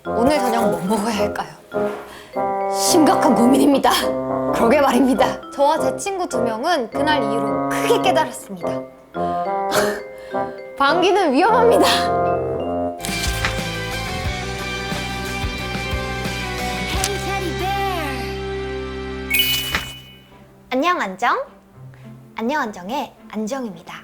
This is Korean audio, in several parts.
오늘 저녁 뭐 먹어야 할까요? 심각한 고민입니다. 그러게 말입니다. 저와 제 친구 2명은 그날 이후로 크게 깨달았습니다. 방귀는 위험합니다. 안녕 안정? 안녕 안정의 안정입니다.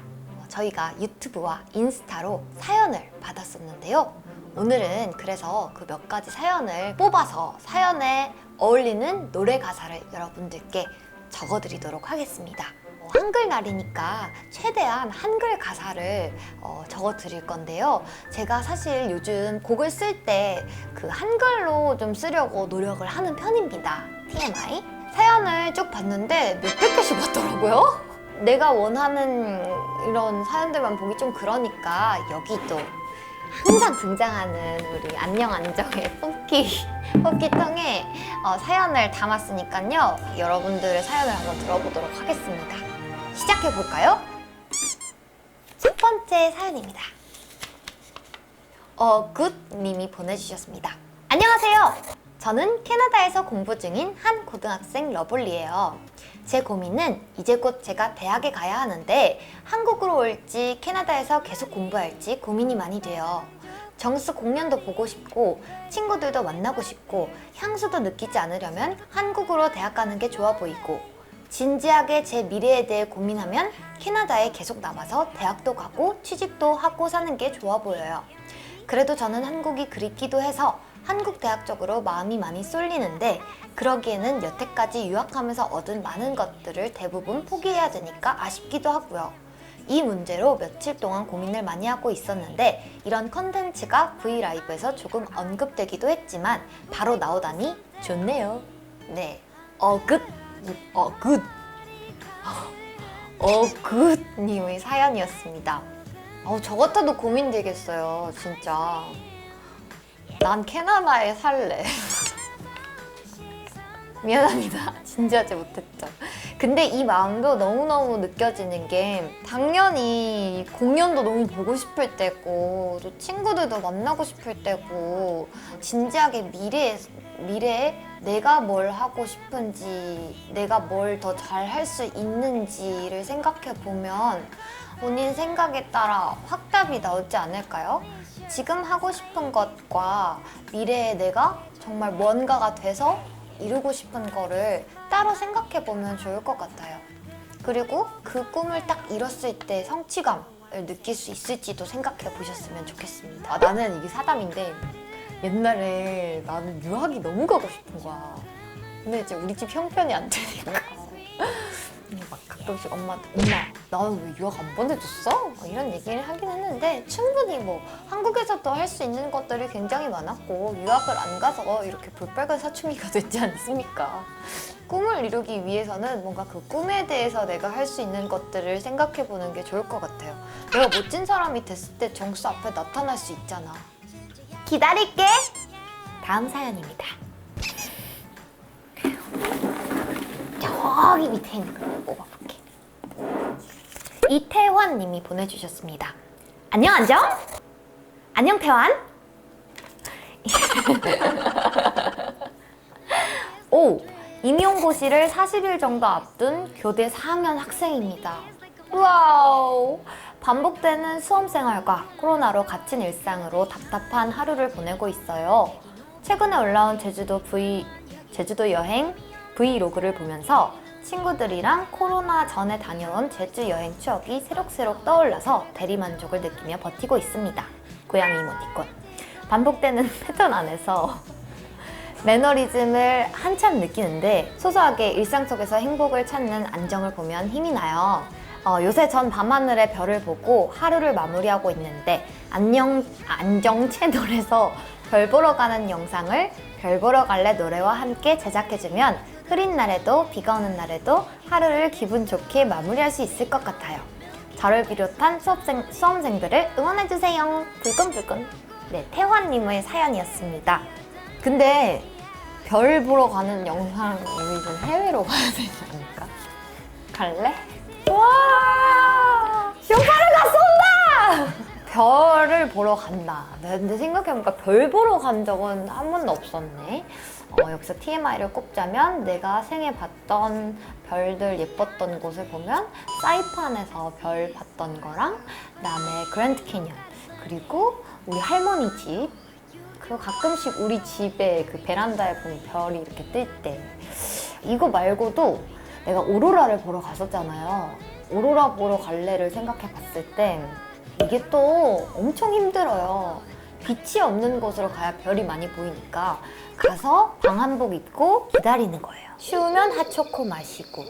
저희가 유튜브와 인스타로 사연을 받았었는데요. 오늘은 그래서 그 몇 가지 사연을 뽑아서 사연에 어울리는 노래 가사를 여러분들께 적어드리도록 하겠습니다. 한글날이니까 최대한 한글 가사를 적어드릴 건데요. 제가 사실 요즘 곡을 쓸 때 그 한글로 좀 쓰려고 노력을 하는 편입니다. TMI. 사연을 쭉 봤는데 몇백 개씩 왔더라고요. 내가 원하는 이런 사연들만 보기 좀 그러니까 여기 또 항상 등장하는 우리 안녕 안정의 뽑기통에 사연을 담았으니까요. 여러분들의 사연을 한번 들어보도록 하겠습니다. 시작해볼까요? 첫 번째 사연입니다. 굿님이 보내주셨습니다. 안녕하세요. 저는 캐나다에서 공부 중인 한 고등학생 러블리예요. 제 고민은 이제 곧 제가 대학에 가야 하는데 한국으로 올지 캐나다에서 계속 공부할지 고민이 많이 돼요. 정수 공연도 보고 싶고 친구들도 만나고 싶고 향수도 느끼지 않으려면 한국으로 대학 가는 게 좋아 보이고 진지하게 제 미래에 대해 고민하면 캐나다에 계속 남아서 대학도 가고 취직도 하고 사는 게 좋아 보여요. 그래도 저는 한국이 그립기도 해서 한국 대학 쪽으로 마음이 많이 쏠리는데 그러기에는 여태까지 유학하면서 얻은 많은 것들을 대부분 포기해야 되니까 아쉽기도 하고요. 이 문제로 며칠 동안 고민을 많이 하고 있었는데 이런 컨텐츠가 브이라이브에서 조금 언급되기도 했지만 바로 나오다니 좋네요. 네, 굿님의 사연이었습니다. 저 같아도 고민되겠어요, 진짜. 난 캐나다에 살래. 미안합니다. 진지하지 못했죠. 근데 이 마음도 너무너무 느껴지는 게 당연히 공연도 너무 보고 싶을 때고 또 친구들도 만나고 싶을 때고 진지하게 미래에 내가 뭘 하고 싶은지 내가 뭘 더 잘 할 수 있는지를 생각해 보면 본인 생각에 따라 확답이 나오지 않을까요? 지금 하고 싶은 것과 미래에 내가 정말 뭔가가 돼서 이루고 싶은 거를 따로 생각해 보면 좋을 것 같아요. 그리고 그 꿈을 딱 이뤘을 때 성취감을 느낄 수 있을지도 생각해 보셨으면 좋겠습니다. 나는 이게 사담인데 옛날에 나는 유학이 너무 가고 싶은 거야. 근데 이제 우리 집 형편이 안 되니까 막 가끔씩 엄마한테 엄마 나는 왜 유학 안 보내줬어? 이런 얘기를 하긴 했는데 충분히 뭐 한국에서도 할 수 있는 것들이 굉장히 많았고 유학을 안 가서 이렇게 볼빨간 사춘기가 됐지 않습니까? 꿈을 이루기 위해서는 뭔가 그 꿈에 대해서 내가 할 수 있는 것들을 생각해 보는 게 좋을 것 같아요. 내가 멋진 사람이 됐을 때 정수 앞에 나타날 수 있잖아. 기다릴게! 다음 사연입니다. 저기 밑에 있는 거 뽑아볼게. 이태환 님이 보내주셨습니다. 안녕 안정? 안녕 태환? 오! 임용고시를 40일 정도 앞둔 교대 4학년 학생입니다. 와우! 반복되는 수험생활과 코로나로 갇힌 일상으로 답답한 하루를 보내고 있어요. 최근에 올라온 제주도 여행 브이로그를 보면서 친구들이랑 코로나 전에 다녀온 제주 여행 추억이 새록새록 떠올라서 대리만족을 느끼며 버티고 있습니다. 고양이 이모티콘. 반복되는 패턴 안에서 매너리즘을 한참 느끼는데 소소하게 일상 속에서 행복을 찾는 안정을 보면 힘이 나요. 요새 전 밤하늘의 별을 보고 하루를 마무리하고 있는데 안정 채널에서 별 보러 가는 영상을 별 보러 갈래 노래와 함께 제작해주면 흐린 날에도 비가 오는 날에도 하루를 기분 좋게 마무리할 수 있을 것 같아요. 저를 비롯한 수험생들을 응원해주세요. 불끈불끈. 네, 태환님의 사연이었습니다. 근데 별 보러 가는 영상 우리 좀 해외로 가야 되지 않을까? 갈래? 와! 쇼파를 갔습니다! 별을 보러 간다. 근데 생각해보니까 별 보러 간 적은 한 번도 없었네. 여기서 TMI를 꼽자면 내가 생애 봤던 별들 예뻤던 곳을 보면 사이판에서 별 봤던 거랑 그다음에 그랜드 캐니언, 그리고 우리 할머니 집, 그리고 가끔씩 우리 집에 그 베란다에 보면 별이 이렇게 뜰 때. 이거 말고도 내가 오로라를 보러 갔었잖아요. 오로라 보러 갈래를 생각해 봤을 때 이게 또 엄청 힘들어요. 빛이 없는 곳으로 가야 별이 많이 보이니까 가서 방한복 입고 기다리는 거예요. 추우면 핫초코 마시고.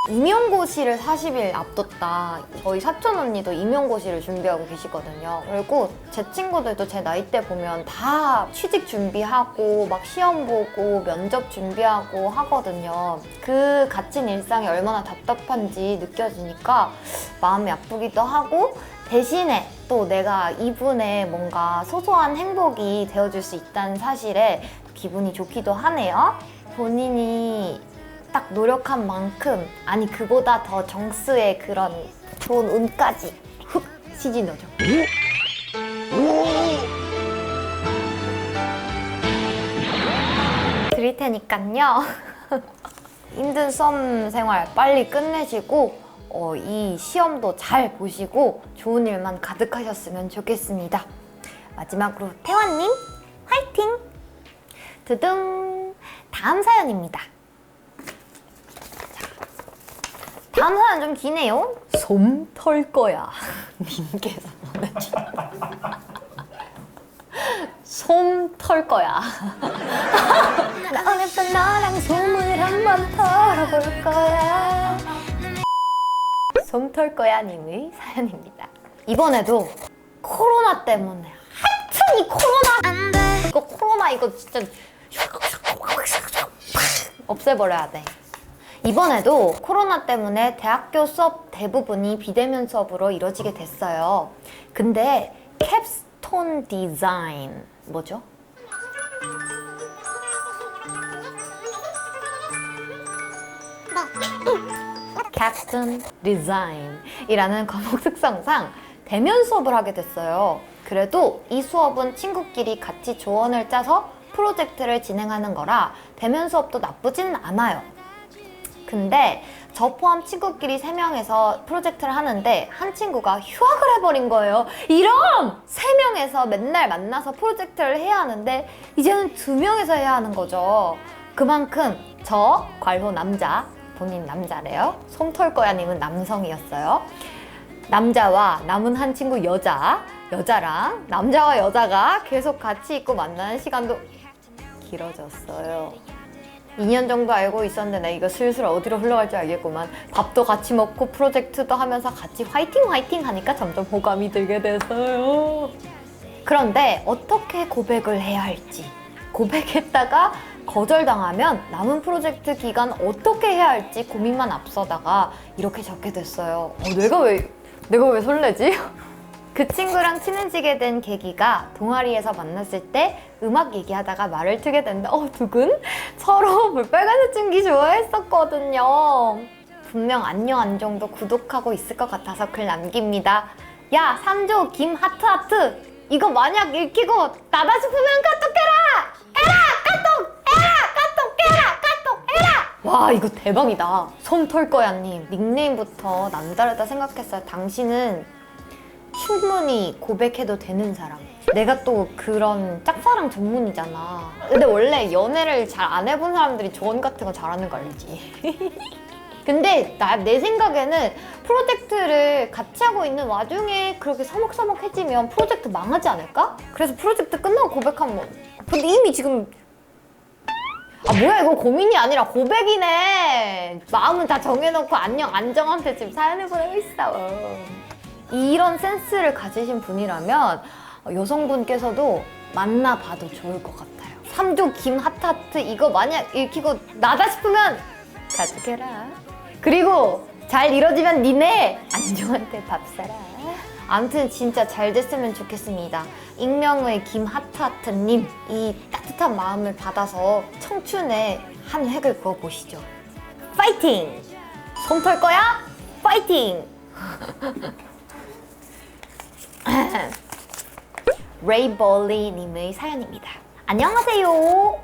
임용고시를 40일 앞뒀다. 저희 사촌 언니도 임용고시를 준비하고 계시거든요. 그리고 제 친구들도 제 나이대 보면 다 취직 준비하고 막 시험 보고 면접 준비하고 하거든요. 그 갇힌 일상이 얼마나 답답한지 느껴지니까 마음이 아프기도 하고, 대신에 또 내가 이분의 뭔가 소소한 행복이 되어줄 수 있다는 사실에 기분이 좋기도 하네요. 본인이 딱 노력한 만큼, 아니 그보다 더 정스의 그런 좋은 운까지 훅 시진 넣어줘. 드릴 테니깐요. 힘든 수험 생활 빨리 끝내시고 이 시험도 잘 보시고 좋은 일만 가득하셨으면 좋겠습니다. 마지막으로 태환님 화이팅! 두둥! 다음 사연입니다. 다음 사연 좀 기네요. 솜 털 거야 님께서 보내주신 솜 털 거야. 나 오늘부터 너랑 솜을 한번 털어볼 거야. 솜 털 거야 님의 사연입니다. 이번에도 코로나 때문에, 하여튼 이 코로나, 이거 코로나 이거 진짜 없애버려야 돼. 이번에도 코로나 때문에 대학교 수업 대부분이 비대면 수업으로 이루어지게 됐어요. 근데 캡스톤 디자인 뭐죠? 캡스톤 디자인이라는 과목 특성상 대면 수업을 하게 됐어요. 그래도 이 수업은 친구끼리 같이 조언을 짜서 프로젝트를 진행하는 거라 대면 수업도 나쁘진 않아요. 근데 저 포함 친구끼리 3명에서 프로젝트를 하는데 한 친구가 휴학을 해버린 거예요. 이런! 3명에서 맨날 만나서 프로젝트를 해야 하는데 이제는 2명에서 해야 하는 거죠. 그만큼 저, 괄호 남자, 본인 남자래요. 솜털 거야 님은 남성이었어요. 남자와 남은 한 친구 여자랑 남자와 여자가 계속 같이 있고 만나는 시간도 길어졌어요. 2년 정도 알고 있었는데 나 이거 슬슬 어디로 흘러갈지 알겠구만. 밥도 같이 먹고 프로젝트도 하면서 같이 화이팅 하니까 점점 호감이 들게 됐어요. 그런데 어떻게 고백을 해야 할지, 고백했다가 거절당하면 남은 프로젝트 기간 어떻게 해야 할지 고민만 앞서다가 이렇게 적게 됐어요. 내가 왜 설레지? 그 친구랑 친해지게 된 계기가 동아리에서 만났을 때 음악 얘기하다가 말을 트게 됐는데 두근? 서로 볼빨간 사춘기 좋아했었거든요. 분명 안녕 안정도 구독하고 있을 것 같아서 글 남깁니다. 야 3조 김 하트 이거 만약 읽히고 나다 싶으면 카톡해라! 와 이거 대박이다. 솜털 거야 님 닉네임부터 남다르다 생각했어요. 당신은 충분히 고백해도 되는 사람. 내가 또 그런 짝사랑 전문이잖아. 근데 원래 연애를 잘 안 해본 사람들이 조언 같은 거 잘하는 거 알지? 근데 내 생각에는 프로젝트를 같이 하고 있는 와중에 그렇게 서먹서먹해지면 프로젝트 망하지 않을까? 그래서 프로젝트 끝나고 고백하면 근데 이미 지금 뭐야 이거 고민이 아니라 고백이네. 마음은 다 정해놓고 안녕 안정한테 지금 사연을 보내고 있어. 이런 센스를 가지신 분이라면 여성분께서도 만나봐도 좋을 것 같아요. 3조 김 하트 이거 만약 읽히고 나다 싶으면 가득해라. 그리고 잘 이뤄지면 니네 안정한테 밥 사라. 아무튼 진짜 잘 됐으면 좋겠습니다. 익명의 김하트님 이 따뜻한 마음을 받아서 청춘의 한 획을 그어보시죠. 파이팅! 솜털 거야? 파이팅! 레이벌리님의 사연입니다. 안녕하세요.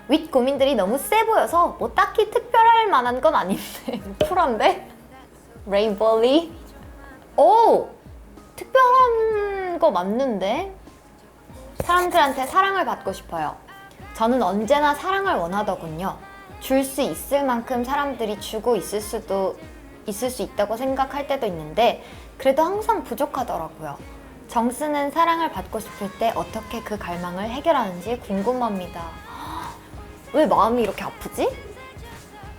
윗 고민들이 너무 세 보여서 뭐 딱히 특별할 만한 건 아닌데 쿨한데? 레이벌리? 오! 특별한 거 맞는데? 사람들한테 사랑을 받고 싶어요. 저는 언제나 사랑을 원하더군요. 줄 수 있을 만큼 사람들이 주고 있을 수 있다고 생각할 때도 있는데 그래도 항상 부족하더라고요. 정스는 사랑을 받고 싶을 때 어떻게 그 갈망을 해결하는지 궁금합니다. 왜 마음이 이렇게 아프지?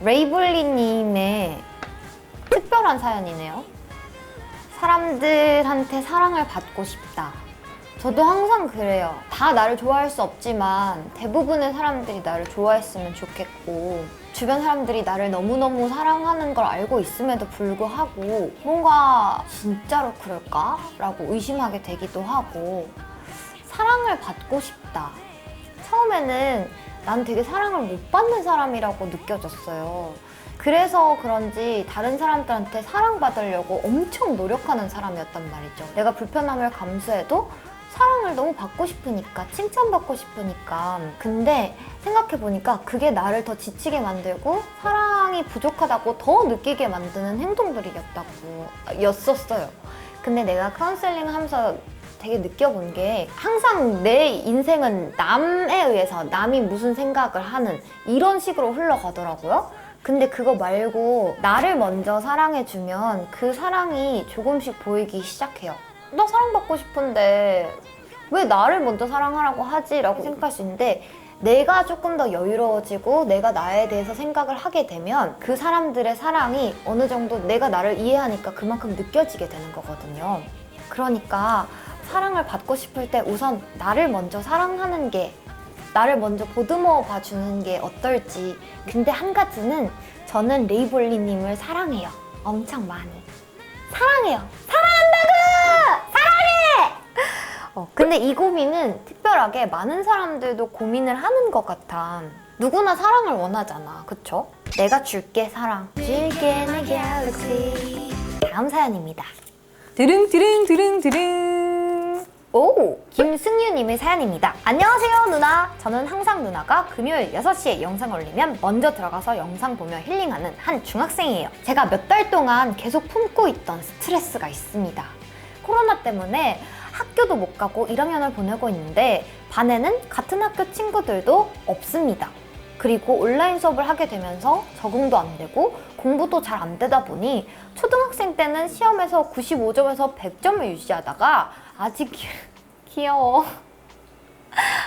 레이블리님의 특별한 사연이네요. 사람들한테 사랑을 받고 싶다. 저도 항상 그래요. 다 나를 좋아할 수 없지만 대부분의 사람들이 나를 좋아했으면 좋겠고 주변 사람들이 나를 너무너무 사랑하는 걸 알고 있음에도 불구하고 뭔가 진짜로 그럴까? 라고 의심하게 되기도 하고 사랑을 받고 싶다. 처음에는 난 되게 사랑을 못 받는 사람이라고 느껴졌어요. 그래서 그런지 다른 사람들한테 사랑받으려고 엄청 노력하는 사람이었단 말이죠. 내가 불편함을 감수해도 사랑을 너무 받고 싶으니까, 칭찬받고 싶으니까. 근데 생각해보니까 그게 나를 더 지치게 만들고 사랑이 부족하다고 더 느끼게 만드는 였었어요. 근데 내가 카운셀링 하면서 되게 느껴본 게 항상 내 인생은 남에 의해서 남이 무슨 생각을 하는 이런 식으로 흘러가더라고요. 근데 그거 말고 나를 먼저 사랑해주면 그 사랑이 조금씩 보이기 시작해요. 나 사랑받고 싶은데 왜 나를 먼저 사랑하라고 하지? 라고 생각할 수 있는데 내가 조금 더 여유로워지고 내가 나에 대해서 생각을 하게 되면 그 사람들의 사랑이 어느 정도 내가 나를 이해하니까 그만큼 느껴지게 되는 거거든요. 그러니까 사랑을 받고 싶을 때 우선 나를 먼저 사랑하는 게, 나를 먼저 보듬어 봐주는 게 어떨지. 근데 한 가지는 저는 레이볼리님을 사랑해요. 엄청 많이. 사랑해요. 사랑한다고! 사랑해! 근데 이 고민은 특별하게 많은 사람들도 고민을 하는 것 같아. 누구나 사랑을 원하잖아. 그쵸? 내가 줄게 사랑. 줄게 내 갤럭시. 다음 사연입니다. 드릉. 오! 김승유님의 사연입니다. 안녕하세요 누나. 저는 항상 누나가 금요일 6시에 영상 올리면 먼저 들어가서 영상 보며 힐링하는 한 중학생이에요. 제가 몇 달 동안 계속 품고 있던 스트레스가 있습니다. 코로나 때문에 학교도 못 가고 1학년을 보내고 있는데 반에는 같은 학교 친구들도 없습니다. 그리고 온라인 수업을 하게 되면서 적응도 안 되고 공부도 잘 안 되다 보니 초등학생 때는 시험에서 95점에서 100점을 유지하다가 아직 귀여워.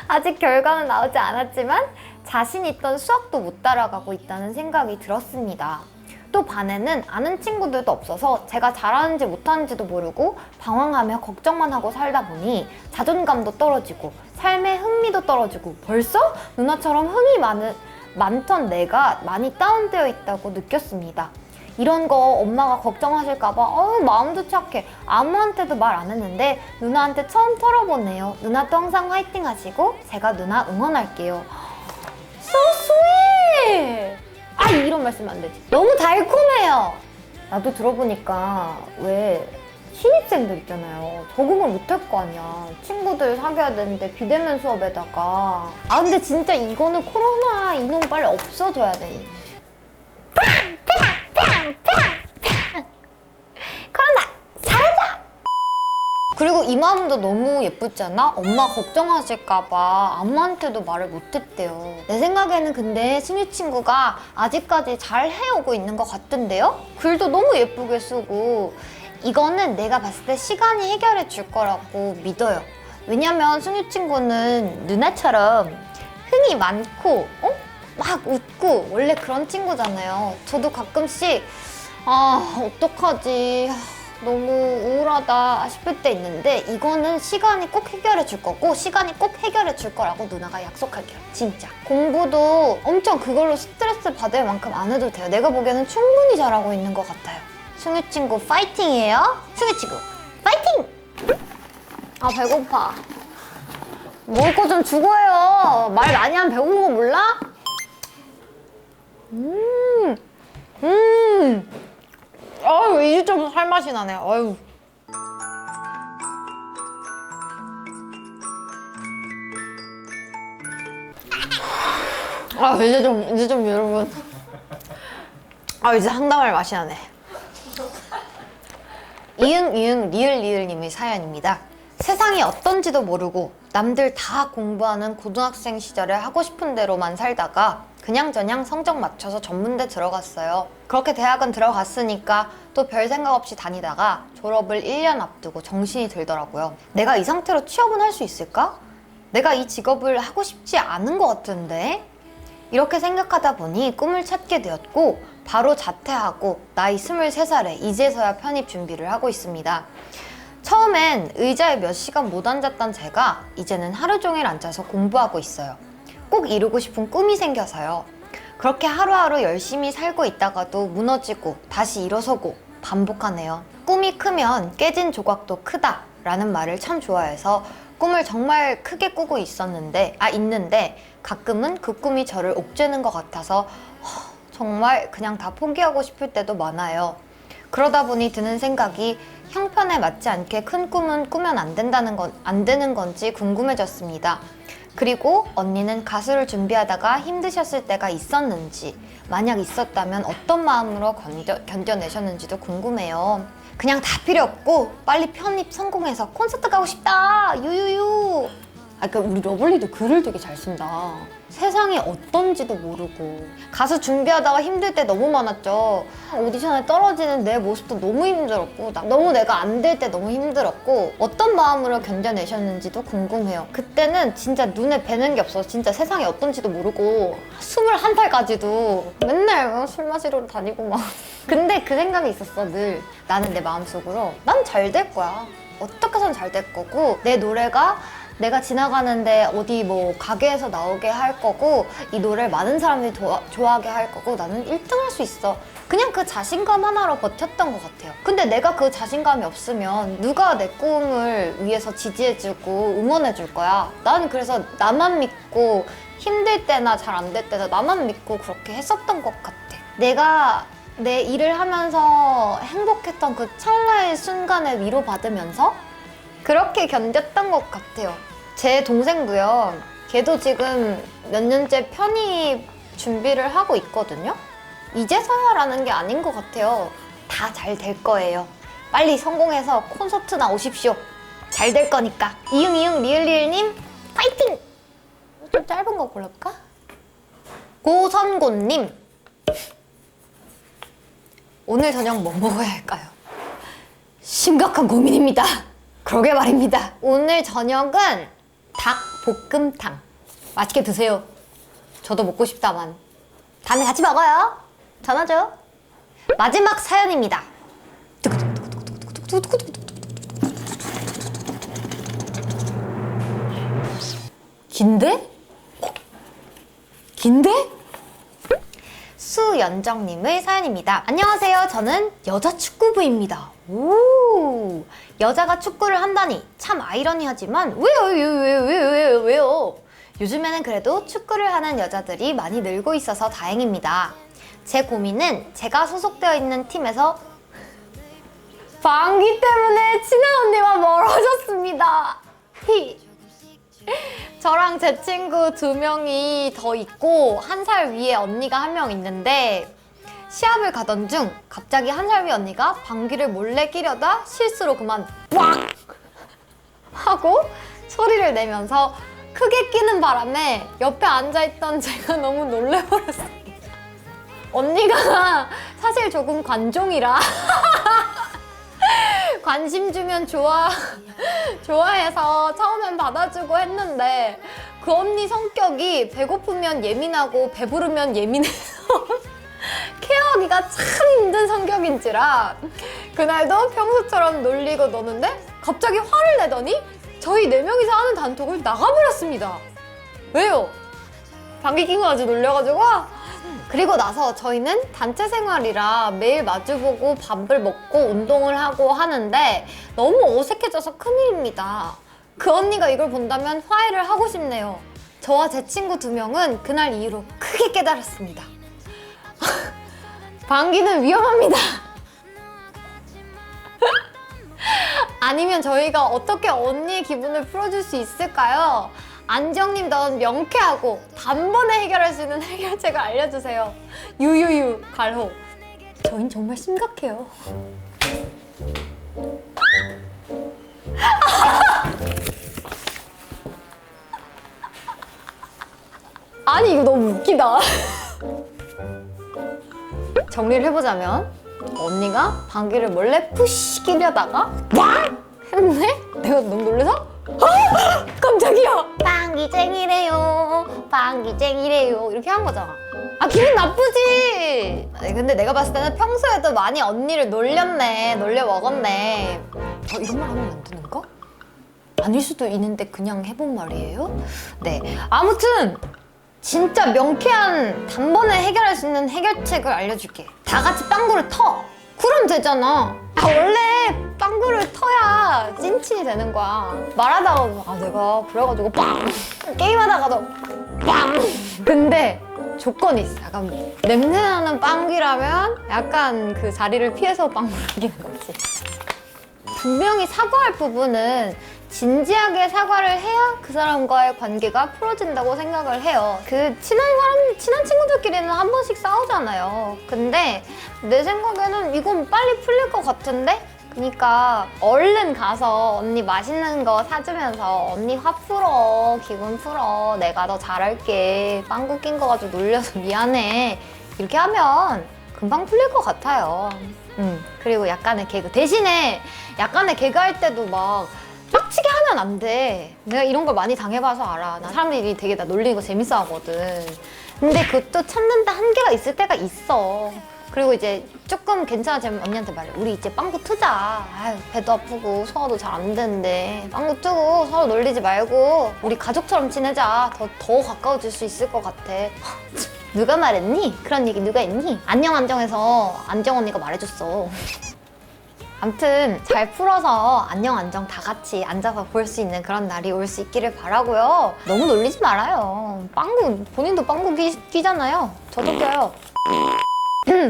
아직 결과는 나오지 않았지만 자신 있던 수학도 못 따라가고 있다는 생각이 들었습니다. 또 반에는 아는 친구들도 없어서 제가 잘하는지 못하는지도 모르고 방황하며 걱정만 하고 살다 보니 자존감도 떨어지고 삶의 흥미도 떨어지고 벌써 누나처럼 흥이 많던 내가 많이 다운되어 있다고 느꼈습니다. 이런 거 엄마가 걱정하실까봐 마음도 착해. 아무한테도 말 안 했는데 누나한테 처음 털어보네요. 누나도 항상 화이팅 하시고 제가 누나 응원할게요. So sweet! 이런 말씀 안 되지. 너무 달콤해요. 나도 들어보니까 왜 신입생들 있잖아요. 적응을 못할 거 아니야. 친구들 사귀어야 되는데 비대면 수업에다가. 근데 진짜 이거는 코로나 이놈 빨리 없어져야 돼. 코로나 사라져! 그리고 이 마음도 너무 예쁘지 않아? 엄마 걱정하실까봐 아무한테도 말을 못했대요. 내 생각에는 근데 승유 친구가 아직까지 잘 해오고 있는 것 같던데요? 글도 너무 예쁘게 쓰고. 이거는 내가 봤을 때 시간이 해결해 줄 거라고 믿어요. 왜냐면 승유 친구는 누나처럼 흥이 많고 막 웃고 원래 그런 친구잖아요. 저도 가끔씩 어떡하지, 너무 우울하다 싶을 때 있는데 이거는 시간이 꼭 해결해 줄 거고 시간이 꼭 해결해 줄 거라고 누나가 약속할게요. 진짜. 공부도 엄청 그걸로 스트레스 받을 만큼 안 해도 돼요. 내가 보기에는 충분히 잘하고 있는 것 같아요. 승유 친구 파이팅이에요. 승유 친구 파이팅! 배고파. 먹을 거 좀 주고 해요. 말 많이 하면 배고픈 거 몰라? 이제 좀 살맛이 나네. 이제 좀 여러분. 이제 상담할 맛이 나네. 이응 리을님의 사연입니다. 세상이 어떤지도 모르고 남들 다 공부하는 고등학생 시절에 하고 싶은 대로만 살다가 그냥저냥 성적 맞춰서 전문대 들어갔어요. 그렇게 대학은 들어갔으니까 또 별 생각 없이 다니다가 졸업을 1년 앞두고 정신이 들더라고요. 내가 이 상태로 취업은 할 수 있을까? 내가 이 직업을 하고 싶지 않은 것 같은데? 이렇게 생각하다 보니 꿈을 찾게 되었고 바로 자퇴하고 나이 23살에 이제서야 편입 준비를 하고 있습니다. 처음엔 의자에 몇 시간 못 앉았던 제가 이제는 하루 종일 앉아서 공부하고 있어요. 꼭 이루고 싶은 꿈이 생겨서요. 그렇게 하루하루 열심히 살고 있다가도 무너지고 다시 일어서고 반복하네요. 꿈이 크면 깨진 조각도 크다 라는 말을 참 좋아해서 꿈을 정말 크게 꾸고 있는데 가끔은 그 꿈이 저를 옥죄는 것 같아서 정말 그냥 다 포기하고 싶을 때도 많아요. 그러다 보니 드는 생각이 형편에 맞지 않게 큰 꿈은 꾸면 안 되는 건지 궁금해졌습니다. 그리고 언니는 가수를 준비하다가 힘드셨을 때가 있었는지, 만약 있었다면 어떤 마음으로 견뎌내셨는지도 궁금해요. 그냥 다 필요 없고 빨리 편입 성공해서 콘서트 가고 싶다! 유유유! 그러니까 우리 러블리도 글을 되게 잘 쓴다. 세상이 어떤지도 모르고 가수 준비하다가 힘들 때 너무 많았죠. 오디션에 떨어지는 내 모습도 너무 힘들었고 너무 내가 안 될 때 너무 힘들었고 어떤 마음으로 견뎌내셨는지도 궁금해요. 그때는 진짜 눈에 뵈는 게 없어서 진짜 세상이 어떤지도 모르고 21살까지도 맨날 술 마시러 다니고 막 근데 그 생각이 있었어. 늘 나는 내 마음속으로 난 잘 될 거야. 어떻게 해서는 잘 될 거고 내 노래가 내가 지나가는데 어디 뭐 가게에서 나오게 할 거고 이 노래를 많은 사람들이 좋아하게 할 거고 나는 1등 할 수 있어. 그냥 그 자신감 하나로 버텼던 것 같아요. 근데 내가 그 자신감이 없으면 누가 내 꿈을 위해서 지지해주고 응원해줄 거야. 난 그래서 나만 믿고 힘들 때나 잘 안 될 때나 나만 믿고 그렇게 했었던 것 같아. 내가 내 일을 하면서 행복했던 그 찰나의 순간에 위로받으면서 그렇게 견뎠던 것 같아요. 제 동생도요. 걔도 지금 몇 년째 편입 준비를 하고 있거든요. 이제서야라는 게 아닌 것 같아요. 다 잘 될 거예요. 빨리 성공해서 콘서트나 오십시오. 잘 될 거니까. 이응 리을리을님 파이팅! 좀 짧은 거 골랄까? 고선곤님 오늘 저녁 뭐 먹어야 할까요? 심각한 고민입니다. 그러게 말입니다. 오늘 저녁은 닭볶음탕. 맛있게 드세요. 저도 먹고 싶다만. 다음에 같이 먹어요. 전화줘. 마지막 사연입니다. 긴데? 긴데? 수연정님의 사연입니다. 안녕하세요. 저는 여자 축구부입니다. 오, 여자가 축구를 한다니 참 아이러니하지만 왜요? 요즘에는 그래도 축구를 하는 여자들이 많이 늘고 있어서 다행입니다. 제 고민은 제가 소속되어 있는 팀에서 방귀 때문에 친한 언니와 멀어졌습니다. 저랑 제 친구 2명이 더 있고 1살 위에 언니가 1명 있는데 시합을 가던 중 갑자기 1살 위 언니가 방귀를 몰래 끼려다 실수로 그만 꽉 하고 소리를 내면서 크게 끼는 바람에 옆에 앉아있던 제가 너무 놀래버렸어요. 언니가 사실 조금 관종이라 관심 주면 좋아해서 처음엔 받아주고 했는데 그 언니 성격이 배고프면 예민하고 배부르면 예민해서 케어하기가 참 힘든 성격인지라 그날도 평소처럼 놀리고 노는데 갑자기 화를 내더니 저희 4명이서 하는 단톡을 나가버렸습니다. 왜요? 방귀 낀 거 아주 놀려가지고. 그리고 나서 저희는 단체 생활이라 매일 마주보고 밥을 먹고 운동을 하고 하는데 너무 어색해져서 큰일입니다. 그 언니가 이걸 본다면 화해를 하고 싶네요. 저와 제 친구 2명은 그날 이후로 크게 깨달았습니다. 방귀는 위험합니다. 아니면 저희가 어떻게 언니의 기분을 풀어줄 수 있을까요? 안정님 넌 명쾌하고 단번에 해결할 수 있는 해결책을 알려주세요. 유유유 갈호. 저흰 정말 심각해요. 아니 이거 너무 웃기다. 정리를 해보자면 언니가 방귀를 몰래 푸시 끼려다가 와! 했네? 내가 너무 놀라서 깜짝이야! 방귀쟁이래요 방귀쟁이래요 이렇게 한 거잖아. 아 기분 나쁘지? 아니, 근데 내가 봤을 때는 평소에도 많이 언니를 놀렸네 놀려 먹었네. 이런 말 하면 안 되는 거? 아닐 수도 있는데 그냥 해본 말이에요? 네 아무튼 진짜 명쾌한 단번에 해결할 수 있는 해결책을 알려줄게. 다 같이 빵구를 터! 그럼 되잖아. 아 원래 빵구를 터야 찐친이 되는 거야. 말하다가도 아 내가 그래가지고 빵! 게임하다가도 빵! 근데 조건이 있어. 약간 냄새나는 빵귀라면 약간 그 자리를 피해서 빵구를 이기는 거지. 분명히 사과할 부분은 진지하게 사과를 해야 그 사람과의 관계가 풀어진다고 생각을 해요. 그 친한 친구들끼리는 한 번씩 싸우잖아요. 근데 내 생각에는 이건 빨리 풀릴 것 같은데? 그러니까 얼른 가서 언니 맛있는 거 사주면서 언니 화 풀어, 기분 풀어, 내가 더 잘할게, 빵꾸 낀 거 가지고 놀려서 미안해 이렇게 하면 금방 풀릴 것 같아요. 그리고 약간의 개그 대신에 약간의 개그 할 때도 막 빡치게 하면 안 돼. 내가 이런 걸 많이 당해봐서 알아. 나 사람들이 되게 나 놀리는 거 재밌어 하거든. 근데 그것도 참는데 한계가 있을 때가 있어. 그리고 이제 조금 괜찮아지면 언니한테 말해. 우리 이제 빵구 트자. 아유, 배도 아프고 소화도 잘 안 되는데 빵구 트고 서로 놀리지 말고 우리 가족처럼 지내자. 더 가까워질 수 있을 것 같아. 누가 말했니? 그런 얘기 누가 했니? 안녕 안정해서 안정 언니가 말해줬어. 아무튼 잘 풀어서 안녕 안정 다 같이 앉아서 볼 수 있는 그런 날이 올 수 있기를 바라고요. 너무 놀리지 말아요. 빵구 본인도 빵구 끼잖아요. 저도 껴요.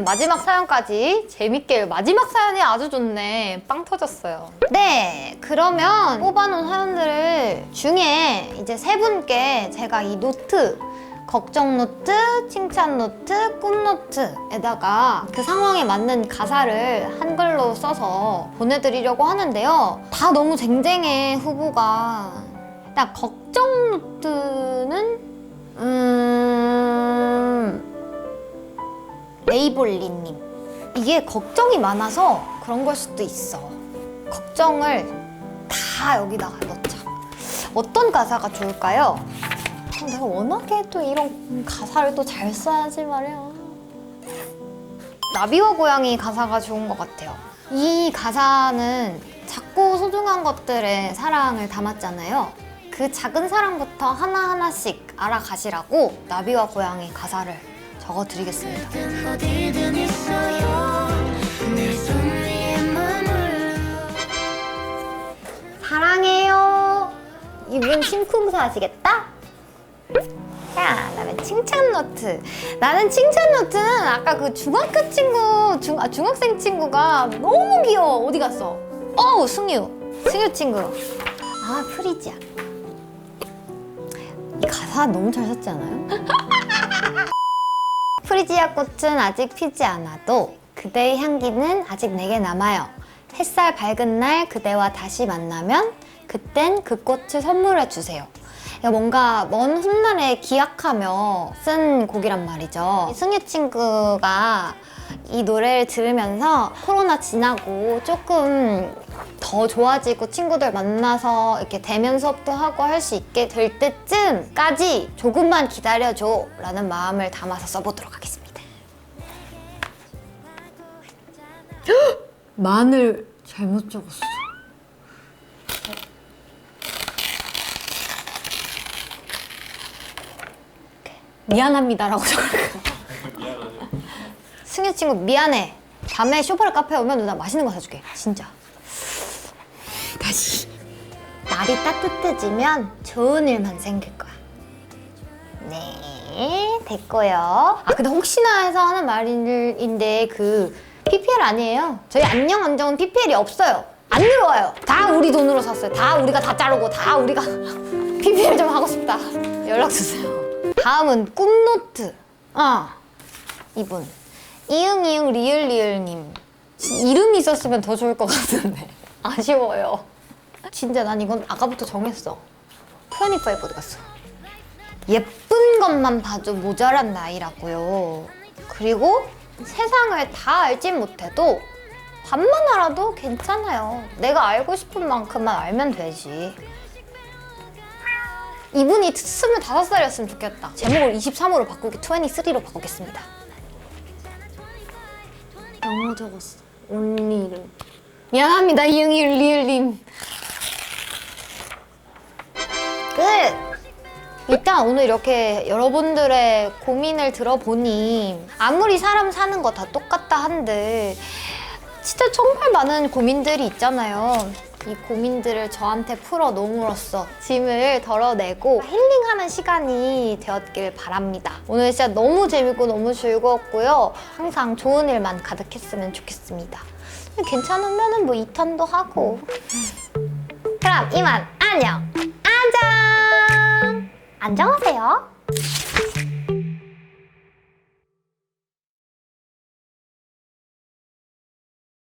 마지막 사연까지 재밌게 마지막 사연이 아주 좋네. 빵 터졌어요. 네 그러면 뽑아놓은 사연들 중에 이제 세 분께 제가 이 노트 걱정 노트, 칭찬 노트, 꿈 노트에다가 그 상황에 맞는 가사를 한글로 써서 보내드리려고 하는데요. 다 너무 쟁쟁해 후보가. 일단 걱정 노트는 레이볼리님 이게 걱정이 많아서 그런 걸 수도 있어. 걱정을 다 여기다가 넣자. 어떤 가사가 좋을까요? 내가 워낙에 또 이런 가사를 또 잘 써야지 말이야. 나비와 고양이 가사가 좋은 것 같아요. 이 가사는 작고 소중한 것들의 사랑을 담았잖아요. 그 작은 사랑부터 하나하나씩 알아가시라고 나비와 고양이 가사를 적어드리겠습니다. 사랑해요. 이분 심쿵사 하시겠다? 자, 그다음에 칭찬 노트. 나는 칭찬 노트는 아까 그 중학교 친구, 중학생 친구가 너무 귀여워. 어디 갔어? 어우, 승유 친구. 아, 프리지아. 이 가사 너무 잘 썼지 않아요? 프리지아 꽃은 아직 피지 않아도 그대의 향기는 아직 내게 남아요. 햇살 밝은 날 그대와 다시 만나면 그땐 그 꽃을 선물해 주세요. 뭔가 먼 훗날에 기약하며 쓴 곡이란 말이죠. 승유 친구가 이 노래를 들으면서 코로나 지나고 조금 더 좋아지고 친구들 만나서 이렇게 대면 수업도 하고 할 수 있게 될 때쯤까지 조금만 기다려줘 라는 마음을 담아서 써보도록 하겠습니다. 마늘 잘못 적었어. 미안합니다라고 적을까? 승유 친구 미안해. 밤에 쇼파를 카페에 오면 누나 맛있는 거 사줄게. 진짜. 다시. 날이 따뜻해지면 좋은 일만 생길 거야. 네, 됐고요. 아 근데 혹시나 해서 하는 말인데 그 PPL 아니에요. 저희 안녕 안정은 PPL이 없어요. 안 늘어와요. 다 우리 돈으로 샀어요. 다 우리가 다 자르고 다 우리가 PPL 좀 하고 싶다. 연락 주세요. 다음은 꿈노트. 이분 이응이응 리을리을님. 이름이 있었으면 더 좋을 것 같은데 아쉬워요. 진짜 난 이건 아까부터 정했어. 25 어디 갔어? 예쁜 것만 봐도 모자란 나이라고요. 그리고 세상을 다 알진 못해도 반만 알아도 괜찮아요. 내가 알고 싶은 만큼만 알면 되지. 이분이 25살이었으면 좋겠다. 제목을 23호로 바꾸기 23로 바꾸겠습니다. 영어 적었어. 언니 이름. 미안합니다, 이응이 리을님. 끝! 일단 오늘 이렇게 여러분들의 고민을 들어보니 아무리 사람 사는 거 다 똑같다 한들 진짜 정말 많은 고민들이 있잖아요. 이 고민들을 저한테 풀어놓음으로써 짐을 덜어내고 힐링하는 시간이 되었길 바랍니다. 오늘 진짜 너무 재밌고 너무 즐거웠고요. 항상 좋은 일만 가득했으면 좋겠습니다. 괜찮으면 뭐 2탄도 하고. 그럼 이만 안녕! 안녕! 안녕하세요.